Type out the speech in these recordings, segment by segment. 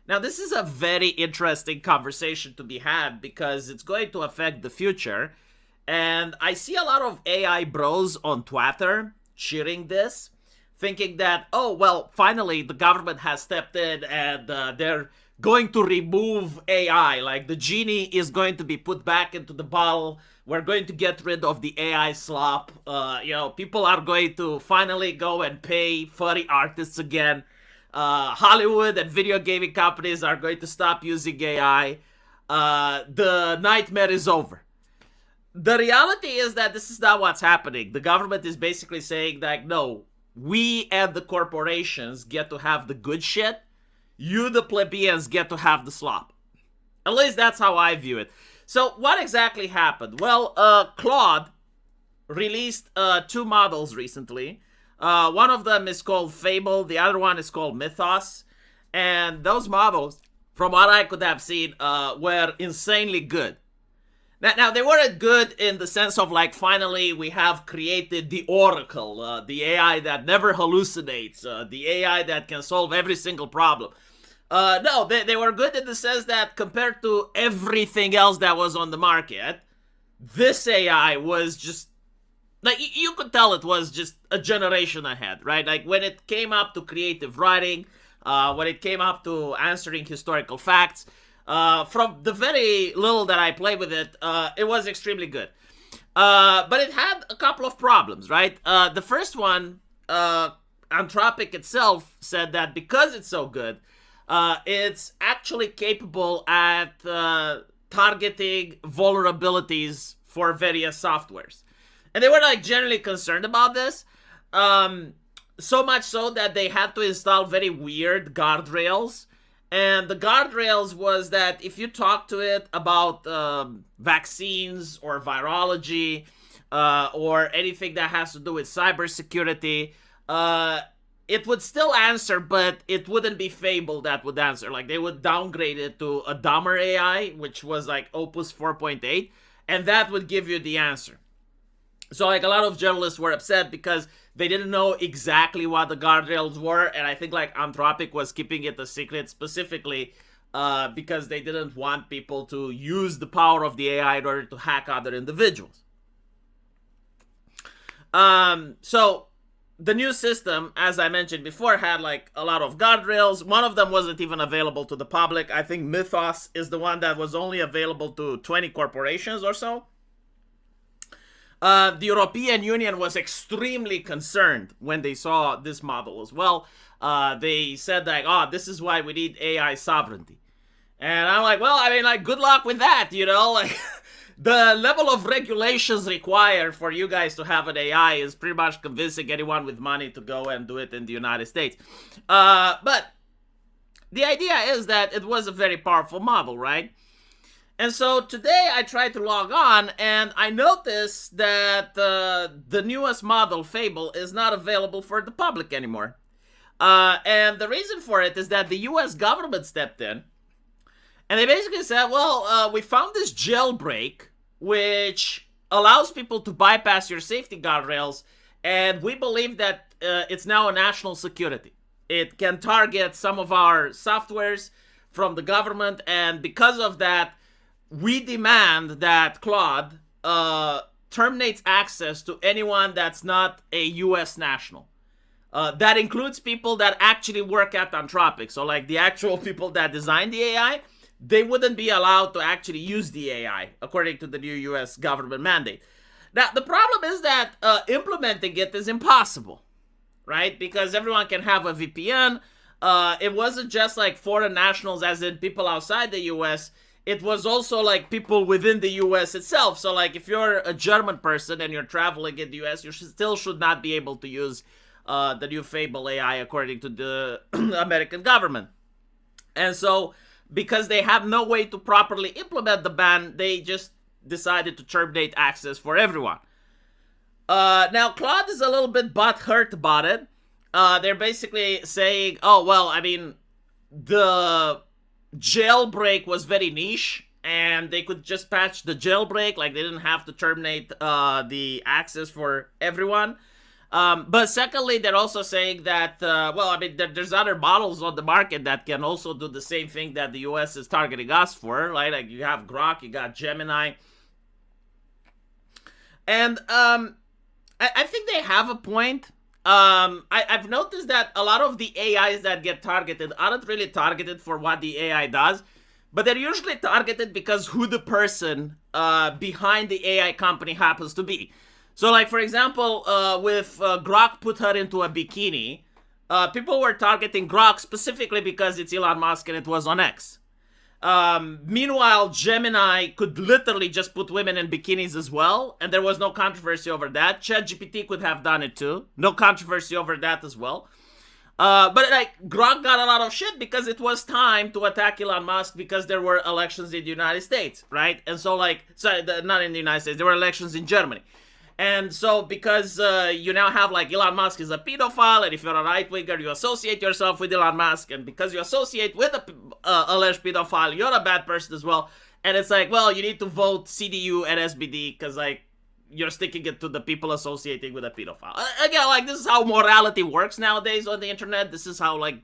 Now, this is a very interesting conversation to be had because it's going to affect the future. And I see a lot of AI bros on Twitter cheering this, thinking that, oh, well, finally the government has stepped in and they're going to remove AI. Like the genie is going to be put back into the bottle. We're going to get rid of the AI slop. People are going to finally go and pay furry artists again. Hollywood and video gaming companies are going to stop using AI. The nightmare is over. The reality is that this is not what's happening. The government is basically saying that, no, we and the corporations get to have the good shit. You, the plebeians, get to have the slop. At least that's how I view it. So what exactly happened? Well, Claude released 2 models recently. One of them is called Fable. The other one is called Mythos. And those models, from what I could have seen, were insanely good. Now, they weren't good in the sense of, like, finally we have created the Oracle, the AI that never hallucinates, the AI that can solve every single problem. No, they were good in the sense that compared to everything else that was on the market, this AI was just, like, you could tell it was just a generation ahead, right? Like, when it came up to creative writing, when it came up to answering historical facts, from the very little that I played with it, it was extremely good. But it had a couple of problems, right? The first one, Antropic itself said that because it's so good, it's actually capable at targeting vulnerabilities for various softwares. And they were, like, generally concerned about this. So much so that they had to install very weird guardrails. And the guardrails was that if you talk to it about vaccines or virology or anything that has to do with cybersecurity, it would still answer, but it wouldn't be Fable that would answer. Like, they would downgrade it to a dumber AI, which was like Opus 4.8, and that would give you the answer. So, like, a lot of journalists were upset because they didn't know exactly what the guardrails were, and I think, like, Antropic was keeping it a secret specifically because they didn't want people to use the power of the AI in order to hack other individuals. So, the new system, as I mentioned before, had, like, a lot of guardrails. One of them wasn't even available to the public. I think Mythos is the one that was only available to 20 corporations or so. The European Union was extremely concerned when they saw this model as well. They said, like, oh, this is why we need AI sovereignty. And I'm like, well, I mean, like, good luck with that, you know? Like, the level of regulations required for you guys to have an AI is pretty much convincing anyone with money to go and do it in the United States. But the idea is that it was a very powerful model, right? And so today I tried to log on and I noticed that the newest model, Fable, is not available for the public anymore. And the reason for it is that the US government stepped in and they basically said, well, we found this jailbreak which allows people to bypass your safety guardrails, and we believe that it's now a national security. It can target some of our softwares from the government, and because of that, we demand that Claude terminates access to anyone that's not a US national. That includes people that actually work at Antropic. So, like, the actual people that designed the AI, they wouldn't be allowed to actually use the AI, according to the new US government mandate. Now, the problem is that implementing it is impossible, right? Because everyone can have a VPN. It wasn't just like foreign nationals, as in people outside the US. It was also like people within the US itself. So, like, if you're a German person and you're traveling in the US, you still should not be able to use the new Fable AI, according to the American government. And so, because they have no way to properly implement the ban, they just decided to terminate access for everyone. Now, Claude is a little bit butthurt about it. They're basically saying, oh, well, I mean, the jailbreak was very niche, and they could just patch the jailbreak, like they didn't have to terminate the access for everyone. But secondly, they're also saying that, well, I mean, there's other models on the market that can also do the same thing that the US is targeting us for, right? Like you have Grok, you got Gemini. And I think they have a point. I've noticed that a lot of the AIs that get targeted aren't really targeted for what the AI does, but they're usually targeted because who the person behind the AI company happens to be. So, like, for example, with Grok put her into a bikini, people were targeting Grok specifically because it's Elon Musk and it was on X. Meanwhile, Gemini could literally just put women in bikinis as well, and there was no controversy over that. ChatGPT could have done it too. No controversy over that as well. But like Grok got a lot of shit because it was time to attack Elon Musk because there were elections in the United States, right? And so like, sorry, not in the United States, there were elections in Germany. And so because you now have like Elon Musk is a pedophile, and if you're a right-winger, you associate yourself with Elon Musk, and because you associate with a alleged pedophile, you're a bad person as well. And it's like, well, you need to vote CDU and SBD because like you're sticking it to the people associating with a pedophile. Again, like this is how morality works nowadays on the internet. This is how like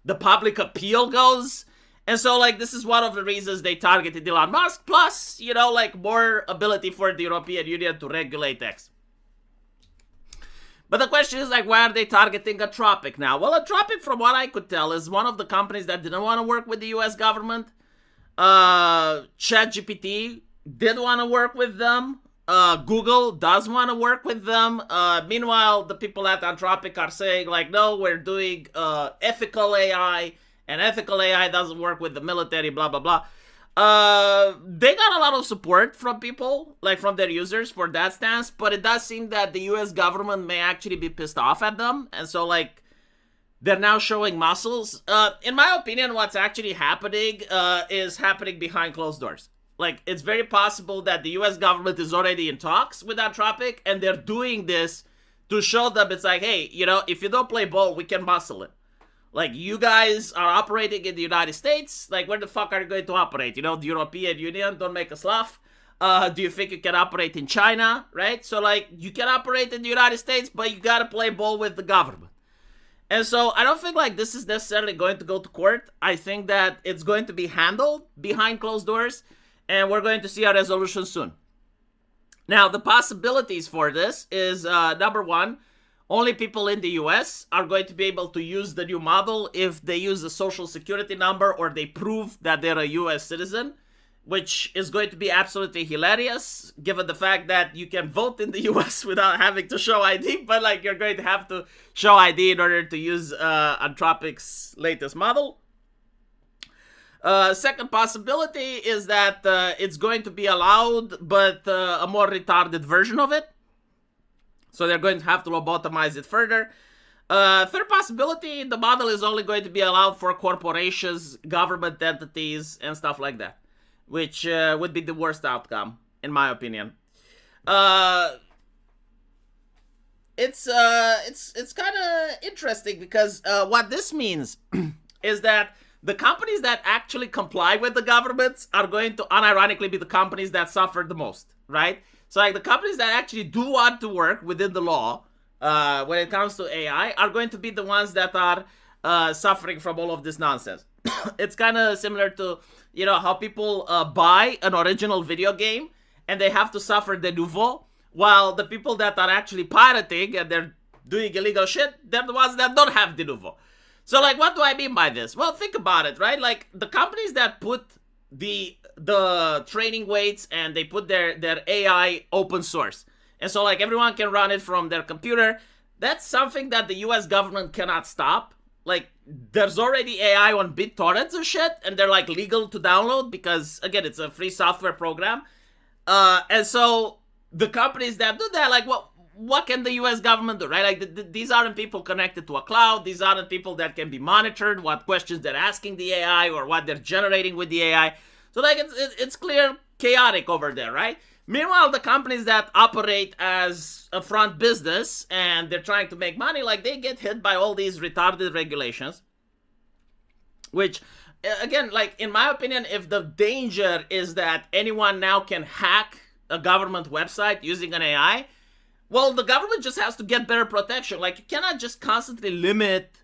the public appeal goes. And so, like, this is one of the reasons they targeted Elon Musk, plus, you know, like, more ability for the European Union to regulate X. But the question is, like, why are they targeting Antropic now? Well, Antropic, from what I could tell, is one of the companies that didn't want to work with the US government. ChatGPT did want to work with them. Google does want to work with them. Meanwhile, the people at Antropic are saying, like, no, we're doing ethical AI. And ethical AI doesn't work with the military, blah, blah, blah. They got a lot of support from people, like from their users for that stance. But it does seem that the US government may actually be pissed off at them. And so, like, they're now showing muscles. In my opinion, what's actually happening is happening behind closed doors. Like, it's very possible that the US government is already in talks with Antropic. And they're doing this to show them it's like, hey, you know, if you don't play ball, we can muscle it. Like, you guys are operating in the United States. Like, where the fuck are you going to operate? You know, the European Union, don't make us laugh. Do you think you can operate in China, right? So, like, you can operate in the United States, but you gotta play ball with the government. And so, I don't think, like, this is necessarily going to go to court. I think that it's going to be handled behind closed doors, and we're going to see a resolution soon. Now, the possibilities for this is, number one, only people in the US are going to be able to use the new model if they use a social security number or they prove that they're a US citizen, which is going to be absolutely hilarious given the fact that you can vote in the US without having to show ID, but like you're going to have to show ID in order to use Antropic's latest model. Second possibility is that it's going to be allowed, but a more retarded version of it. So they're going to have to lobotomize it further. Third possibility, the model is only going to be allowed for corporations, government entities, and stuff like that. Which would be the worst outcome, in my opinion. It's kind of interesting because what this means is that the companies that actually comply with the governments are going to unironically be the companies that suffer the most, right? So like the companies that actually do want to work within the law when it comes to AI are going to be the ones that are suffering from all of this nonsense. It's kind of similar to, you know, how people buy an original video game and they have to suffer de nouveau, while the people that are actually pirating and they're doing illegal shit, they're the ones that don't have de nouveau. So like, what do I mean by this? Well, think about it, right? Like the companies that put the training weights and they put their AI open source. And so like everyone can run it from their computer. That's something that the US government cannot stop. Like there's already AI on BitTorrents and shit, and they're like legal to download because again, it's a free software program. And so the companies that do that, like what can the US government do, right? Like these aren't people connected to a cloud. These aren't people that can be monitored, what questions they're asking the AI or what they're generating with the AI. So like it's clear chaotic over there, right? Meanwhile, the companies that operate as a front business and they're trying to make money, like they get hit by all these retarded regulations. Which, again, like in my opinion, if the danger is that anyone now can hack a government website using an AI, Well, the government just has to get better protection. Like, you cannot just constantly limit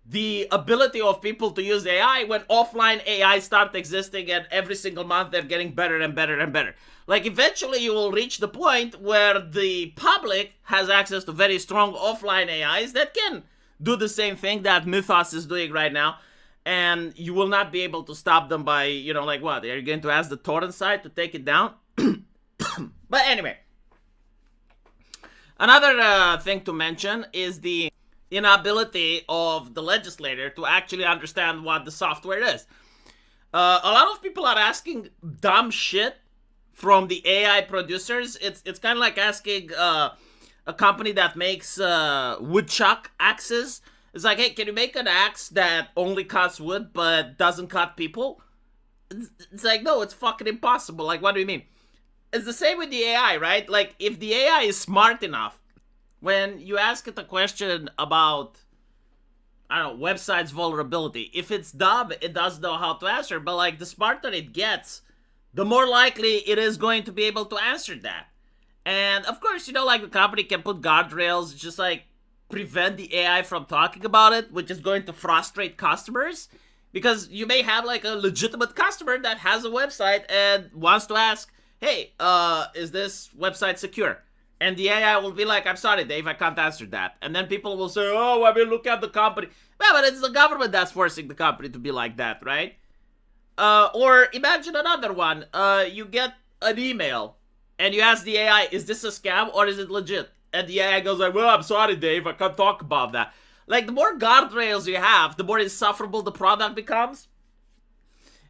the ability of people to use AI when offline AI start existing and every single month they're getting better and better and better. Like, eventually you will reach the point where the public has access to very strong offline AIs that can do the same thing that Mythos is doing right now, and you will not be able to stop them by, like what? Are you going to ask the torrent site to take it down? But anyway, another thing to mention is the inability of the legislator to actually understand what the software is. A lot of people are asking dumb shit from the AI producers. It's kind of like asking a company that makes woodchuck axes. It's like, hey, can you make an axe that only cuts wood but doesn't cut people? It's like, no, it's fucking impossible. Like, what do you mean? It's the same with the AI, right? Like, if the AI is smart enough, when you ask it a question about, I don't know, website's vulnerability, if it's dumb, it does know how to answer, but like, the smarter it gets, the more likely it is going to be able to answer that. And of course, like, the company can put guardrails, just like prevent the AI from talking about it, which is going to frustrate customers, because you may have like a legitimate customer that has a website and wants to ask, hey, is this website secure? And the AI will be like, I'm sorry, Dave, I can't answer that. And then people will say, oh, I mean, look at the company. Yeah, but it's the government that's forcing the company to be like that, right? Or imagine another one. You get an email and you ask the AI, is this a scam or is it legit? And the AI goes like, well, I'm sorry, Dave, I can't talk about that. Like, the more guardrails you have, the more insufferable the product becomes.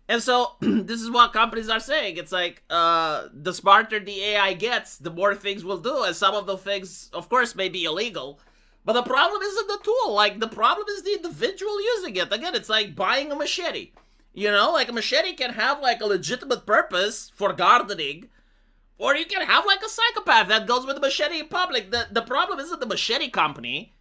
And so, this is what companies are saying. It's like, the smarter the AI gets, the more things will do. And some of the things, of course, may be illegal. But the problem isn't the tool. Like, the problem is the individual using it. Again, it's like buying a machete. Like, a machete can have, like, a legitimate purpose for gardening. Or you can have, like, a psychopath that goes with a machete in public. The problem isn't the machete company.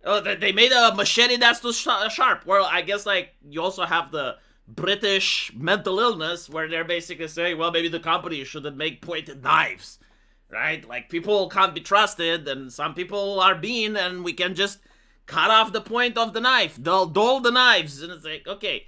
They made a machete that's too sharp. Well, I guess, like, you also have the British mental illness where they're basically saying, well, maybe the company shouldn't make pointed knives, right? Like, people can't be trusted, and some people are mean, and we can just cut off the point of the knife, dull the knives. And it's like, okay,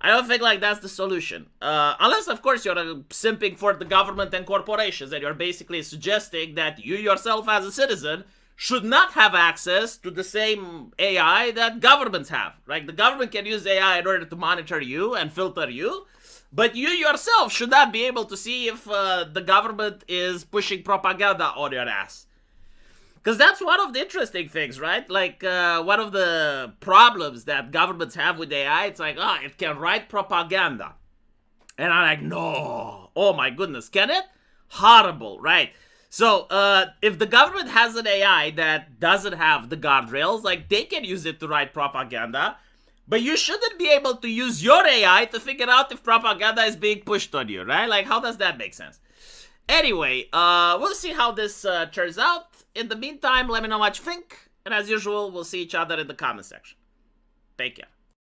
I don't think like that's the solution, unless of course you're simping for the government and corporations, and you're basically suggesting that you yourself as a citizen should not have access to the same AI that governments have. Like, the government can use AI in order to monitor you and filter you, but you yourself should not be able to see if the government is pushing propaganda on your ass. Because that's one of the interesting things, right? Like, one of the problems that governments have with AI, it's like, it can write propaganda. And I'm like, no. Oh my goodness, can it? Horrible, right? So, if the government has an AI that doesn't have the guardrails, like, they can use it to write propaganda, but you shouldn't be able to use your AI to figure out if propaganda is being pushed on you, right? Like, how does that make sense? Anyway, we'll see how this turns out. In the meantime, let me know what you think, and as usual, we'll see each other in the comment section. Take care.